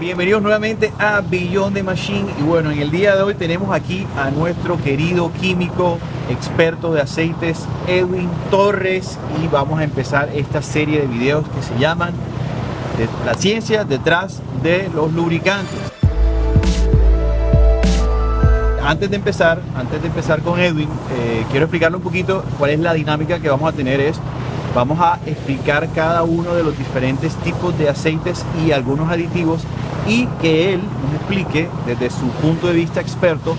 Bienvenidos nuevamente a Beyond the Machine. Y bueno, en el día de hoy tenemos aquí a nuestro querido químico, experto de aceites, Edwin Torres, y vamos a empezar esta serie de videos que se llaman La ciencia detrás de los lubricantes. Antes de empezar con Edwin, quiero explicarle un poquito cuál es la dinámica que vamos a tener. Vamos a explicar cada uno de los diferentes tipos de aceites y algunos aditivos, y que él nos explique desde su punto de vista experto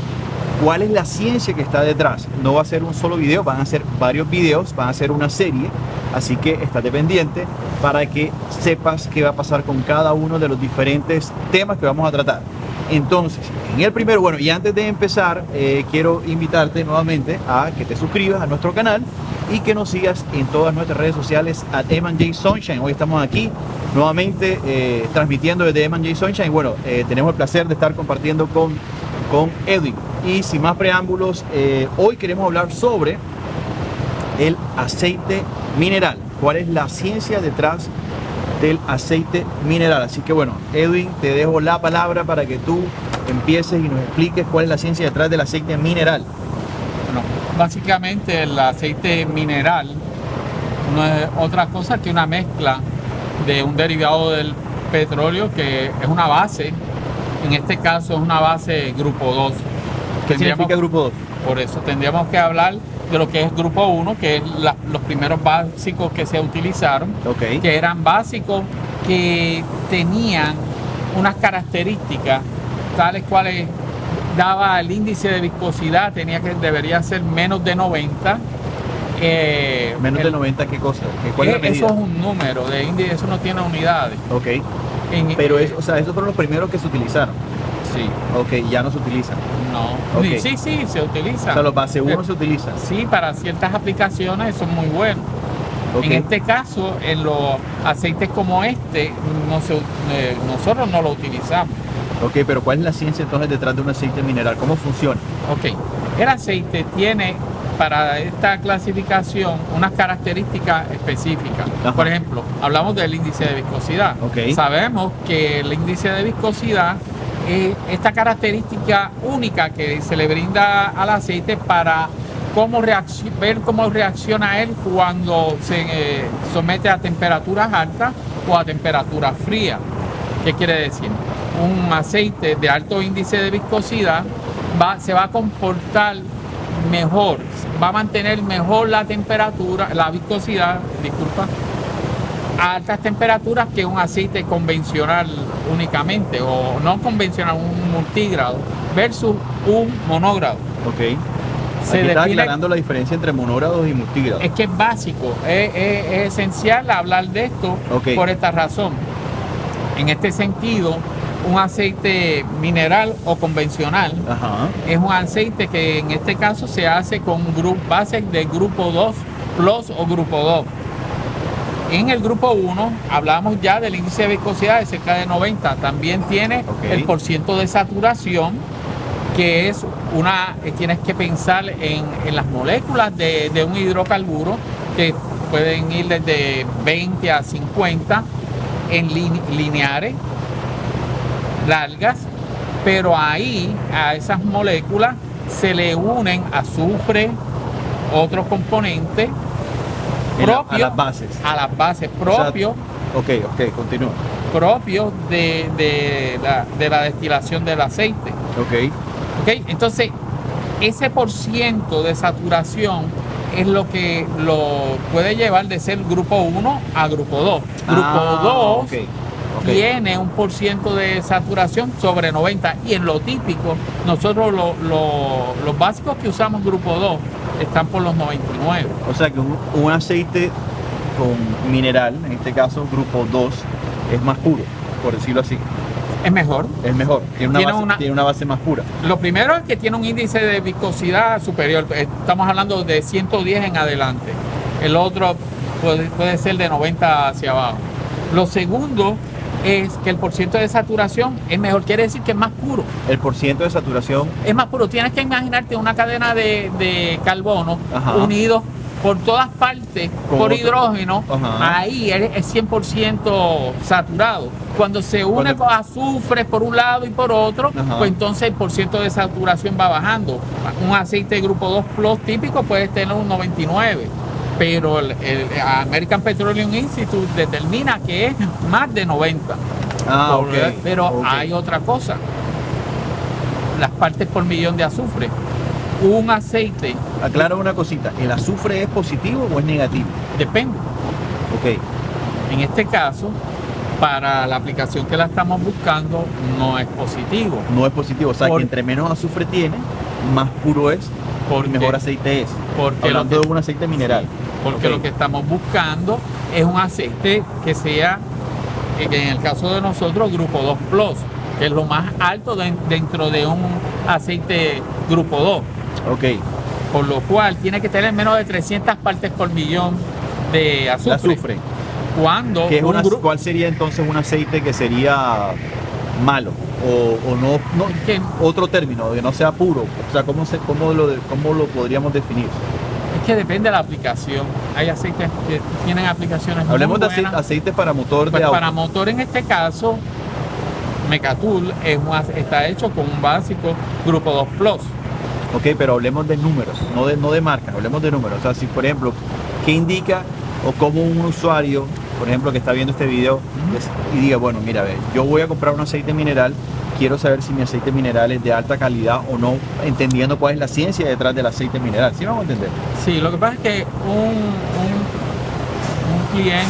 cuál es la ciencia que está detrás. No va a ser un solo video, van a ser varios videos, van a ser una serie, así que estate pendiente para que sepas qué va a pasar con cada uno de los diferentes temas que vamos a tratar. Entonces, en el primero, bueno, y antes de empezar, quiero invitarte nuevamente a que te suscribas a nuestro canal y que nos sigas en todas nuestras redes sociales a M&J Sunshine. Hoy estamos aquí nuevamente transmitiendo desde M&J Sunshine. Bueno, tenemos el placer de estar compartiendo con Edwin. Y sin más preámbulos, hoy queremos hablar sobre el aceite mineral. ¿Cuál es la ciencia detrás del aceite mineral? Así que bueno, Edwin, te dejo la palabra para que tú empieces y nos expliques cuál es la ciencia detrás del aceite mineral. Bueno, básicamente el aceite mineral no es otra cosa que una mezcla de un derivado del petróleo que es una base. En este caso es una base grupo 2. ¿Qué significa grupo 2? Por eso tendríamos que hablar de lo que es grupo 1, que es los primeros básicos que se utilizaron, que eran básicos que tenían unas características tales cuales daba el índice de viscosidad, debería ser menos de 90. ¿Menos de 90 qué cosa? ¿Cuál es la medida? Eso es un número de índice, eso no tiene unidades. Ok. Pero esos fueron los primeros que se utilizaron. Sí. Ok, ya no se utilizan. No. Okay. Sí, se utilizan. O sea, los base 1 se utilizan. Sí, para ciertas aplicaciones son muy buenos. Okay. En este caso, en los aceites como este, nosotros no lo utilizamos. Ok, pero ¿cuál es la ciencia entonces detrás de un aceite mineral? ¿Cómo funciona? Ok, el aceite tiene para esta clasificación unas características específicas. Ajá. Por ejemplo, hablamos del índice de viscosidad. Okay. Sabemos que el índice de viscosidad es esta característica única que se le brinda al aceite para ver cómo reacciona él cuando se somete a temperaturas altas o a temperaturas frías. ¿Qué quiere decir? Un aceite de alto índice de viscosidad se va a comportar mejor, va a mantener mejor la temperatura, la viscosidad, a altas temperaturas que un aceite convencional únicamente, o no convencional, un multigrado versus un monogrado. Ok. Se está aclarando la diferencia entre monógrados y multigrados. Es que es básico, es esencial hablar de esto. Okay. Por esta razón. En este sentido, un aceite mineral o convencional, ajá, es un aceite que en este caso se hace con bases de grupo 2 plus o grupo 2. En el grupo 1 hablamos ya del índice de viscosidad de cerca de 90. También tiene el porciento de saturación, que es tienes que pensar en las moléculas de un hidrocarburo que pueden ir desde 20 a 50 en lineares, largas, pero ahí a esas moléculas se le unen azufre, otros componentes propios a las bases propios. O sea, ok, continúa. Propios de la destilación del aceite. Ok, entonces ese porciento de saturación es lo que lo puede llevar de ser grupo 1 a grupo 2. Grupo 2 tiene un porciento de saturación sobre 90, y en lo típico nosotros los básicos que usamos grupo 2 están por los 99. O sea que un aceite con mineral, en este caso grupo 2, es más puro, por decirlo así. Es mejor. Es mejor, tiene una base más pura. Lo primero es que tiene un índice de viscosidad superior. Estamos hablando de 110 en adelante. El otro puede ser de 90 hacia abajo. Lo segundo es que el porciento de saturación es mejor, quiere decir que es más puro. El porciento de saturación es más puro. Tienes que imaginarte una cadena de carbono, ajá, unidos por todas partes por hidrógeno, ahí es 100% saturado. Cuando se une con azufre por un lado y por otro, pues entonces el porciento de saturación va bajando. Un aceite de grupo 2 Plus típico puede tener un 99, pero el American Petroleum Institute determina que es más de 90. Pero hay otra cosa, las partes por millón de azufre. Un aceite... Aclara una cosita, ¿el azufre es positivo o es negativo? Depende. Ok. En este caso, para la aplicación que la estamos buscando, no es positivo. No es positivo, o sea que entre menos azufre tiene, más puro es, y mejor aceite es. Hablando de un aceite mineral. Porque lo que estamos buscando es un aceite que sea, que en el caso de nosotros, grupo 2 Plus, que es lo más alto dentro de un aceite grupo 2. Ok. Por lo cual tiene que tener menos de 300 partes por millón de azufre. ¿Cuál sería entonces un aceite que sería malo? O no otro término, que no sea puro. O sea, ¿cómo lo podríamos definir? Es que depende de la aplicación. Hay aceites que tienen aplicaciones Hablemos muy buenas. de aceites para motor de auto. Para motor, en este caso, Mecatul está hecho con un básico grupo 2 Plus. Ok, pero hablemos de números, no de marca, hablemos de números. O sea, si por ejemplo, ¿qué indica o cómo un usuario, por ejemplo, que está viendo este video y diga, bueno, mira, a ver, yo voy a comprar un aceite mineral, quiero saber si mi aceite mineral es de alta calidad o no, entendiendo cuál es la ciencia detrás del aceite mineral? ¿Sí vamos a entender? Sí, lo que pasa es que un cliente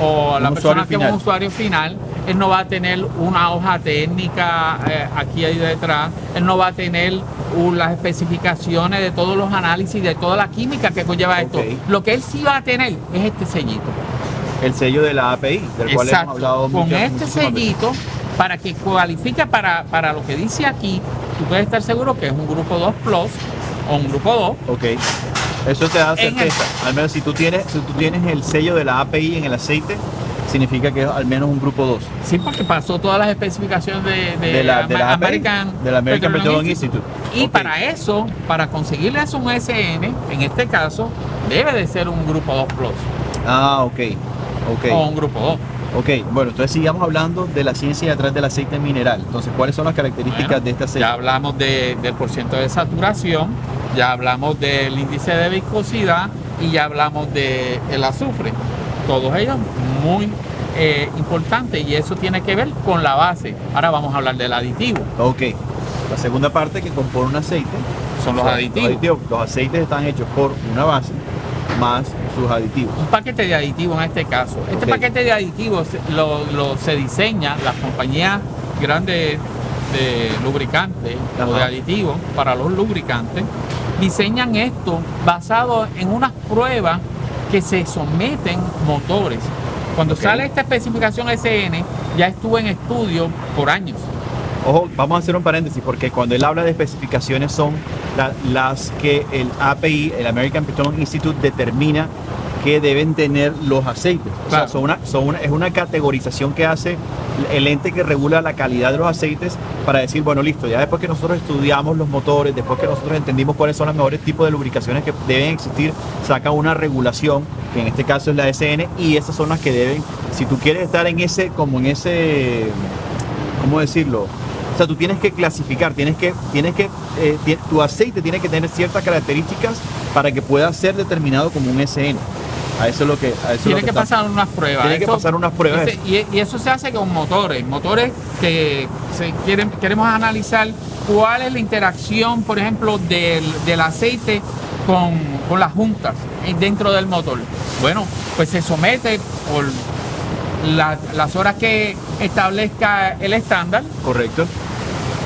o la persona que es un usuario final, él no va a tener una hoja técnica aquí ahí detrás, él no va a tener las especificaciones de todos los análisis, de toda la química que conlleva esto. Lo que él sí va a tener es este sellito. El sello de la API, del cual hemos hablado mucho. Con este sellito, para que cualifique para lo que dice aquí, tú puedes estar seguro que es un grupo 2 Plus o un grupo 2. Ok. Eso te da certeza. Al menos si tú tienes el sello de la API en el aceite, significa que es al menos un grupo 2. Sí, porque pasó todas las especificaciones de la American Petroleum Institute. Y para eso, para conseguirle eso un SN, en este caso, debe de ser un grupo 2 Plus. Ok. O un grupo 2. Ok, bueno, entonces sigamos hablando de la ciencia detrás del aceite mineral. Entonces, ¿cuáles son las características de este aceite? Ya hablamos del porciento de saturación, ya hablamos del índice de viscosidad y ya hablamos del azufre. Todos ellos muy importantes, y eso tiene que ver con la base. Ahora vamos a hablar del aditivo. Ok, la segunda parte que compone un aceite son los aditivos. Los aceites están hechos por una base más sus aditivos. Un paquete de aditivos en este caso. Este paquete de aditivos se diseña, las compañías grandes de lubricantes o de aditivos para los lubricantes, diseñan esto basado en unas pruebas que se someten motores. Cuando sale esta especificación SN, ya estuvo en estudio por años. Ojo, vamos a hacer un paréntesis, porque cuando él habla de especificaciones son las que el API, el American Petroleum Institute, determina que deben tener los aceites. Claro. O sea, es una categorización que hace el ente que regula la calidad de los aceites para decir, bueno, listo, ya después que nosotros estudiamos los motores, después que nosotros entendimos cuáles son los mejores tipos de lubricaciones que deben existir, saca una regulación, que en este caso es la SN, y esas son las que deben, si tú quieres estar en ese, ¿cómo decirlo? O sea, tú tienes que clasificar, tu aceite tiene que tener ciertas características para que pueda ser determinado como un SN. A eso es lo que... Tiene que pasar unas pruebas. Tiene que pasar unas pruebas. Y eso se hace con motores que queremos analizar cuál es la interacción, por ejemplo, del aceite con las juntas dentro del motor. Bueno, pues se somete por las horas que establezca el estándar. Correcto.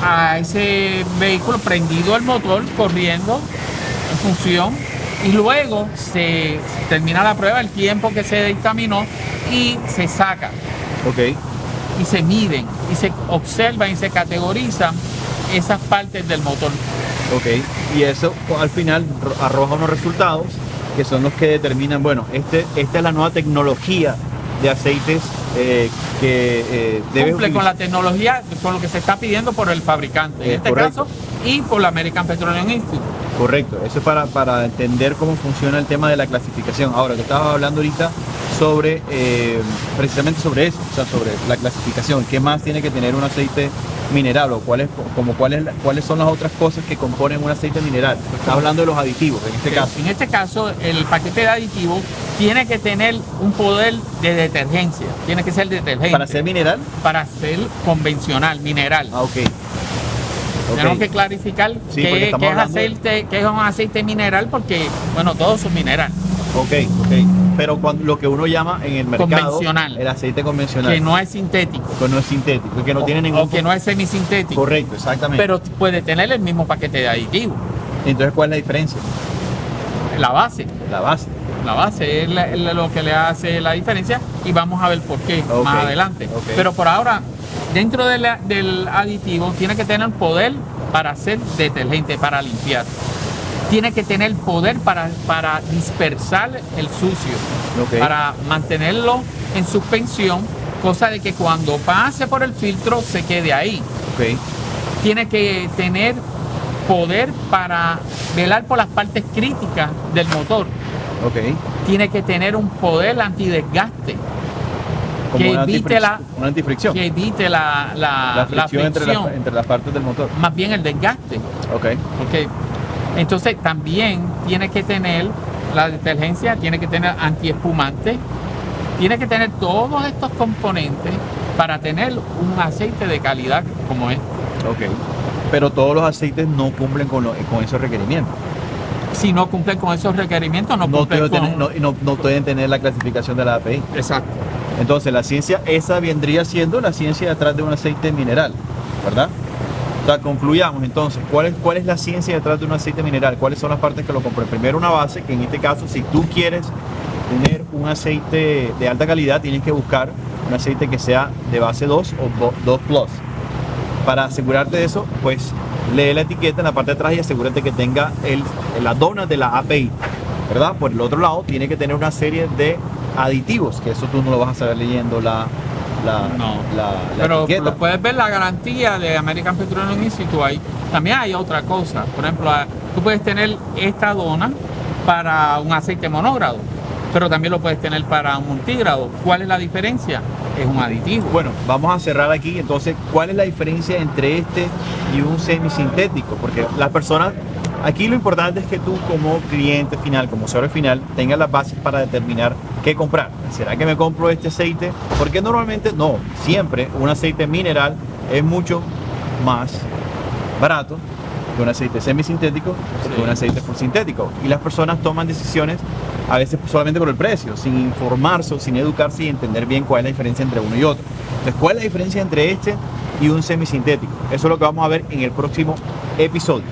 A ese vehículo prendido el motor, corriendo en función, y luego se termina la prueba, el tiempo que se dictaminó, y se saca. Ok. Y se miden, y se observan y se categorizan esas partes del motor. Ok. Y eso al final arroja unos resultados que son los que determinan, bueno, esta es la nueva tecnología de aceites que debe cumple con la tecnología, con lo que se está pidiendo por el fabricante, en este caso, y por la American Petroleum Institute. Correcto, eso es para entender cómo funciona el tema de la clasificación. Ahora, te estabas hablando ahorita sobre, precisamente sobre eso, o sea, sobre la clasificación. ¿Qué más tiene que tener un aceite mineral o cuáles son las otras cosas que componen un aceite mineral? Estás hablando de los aditivos en este caso. En este caso, el paquete de aditivos tiene que tener un poder de detergencia, tiene que ser detergente. ¿Para ser mineral? Para ser convencional, mineral. Ah, ok. Tenemos que clarificar qué es un aceite mineral, porque, bueno, todos son minerales. Ok. Pero lo que uno llama en el mercado convencional, el aceite convencional. Que no es sintético. Que no es sintético, que no tiene ningún... O que no es semisintético. Correcto, exactamente. Pero puede tener el mismo paquete de aditivos. Entonces, ¿cuál es la diferencia? La base. La base. La base es lo que le hace la diferencia y vamos a ver por qué más adelante. Pero por ahora, dentro del aditivo, tiene que tener poder para ser detergente, para limpiar. Tiene que tener poder para dispersar el sucio, para mantenerlo en suspensión, cosa de que cuando pase por el filtro se quede ahí. Tiene que tener poder para velar por las partes críticas del motor. Tiene que tener un poder antidesgaste. Como una antifricción. Que evite la fricción entre las partes del motor. Más bien el desgaste. Entonces también tiene que tener la detergencia, tiene que tener antiespumante, tiene que tener todos estos componentes para tener un aceite de calidad como este. Pero todos los aceites no cumplen con esos requerimientos. Si no cumplen con esos requerimientos, no pueden tener la clasificación de la API. Exacto. Entonces la ciencia esa vendría siendo la ciencia detrás de un aceite mineral, ¿verdad? O sea, concluyamos entonces, ¿cuál es la ciencia detrás de un aceite mineral? ¿Cuáles son las partes que lo compran? Primero, una base, que en este caso, si tú quieres tener un aceite de alta calidad, tienes que buscar un aceite que sea de base 2 o 2 plus. Para asegurarte de eso, pues lee la etiqueta en la parte de atrás y asegúrate que tenga la dona de la API, ¿verdad? Por el otro lado, tiene que tener una serie de aditivos, que eso tú no lo vas a saber leyendo pero etiqueta. Lo puedes ver la garantía de American Petroleum Institute. También hay otra cosa, por ejemplo, tú puedes tener esta dona para un aceite monógrado, pero también lo puedes tener para un multigrado. ¿Cuál es la diferencia? Es un aditivo. Bueno, vamos a cerrar aquí. Entonces, ¿cuál es la diferencia entre este y un semisintético? Porque las personas, aquí lo importante es que tú como cliente final, como usuario final, tengas las bases para determinar qué comprar. ¿Será que me compro este aceite? Porque normalmente, no, siempre un aceite mineral es mucho más barato que un aceite semisintético que un aceite full sintético. Y las personas toman decisiones a veces solamente por el precio, sin informarse, sin educarse y entender bien cuál es la diferencia entre uno y otro. Entonces, ¿cuál es la diferencia entre este y un semisintético? Eso es lo que vamos a ver en el próximo episodio.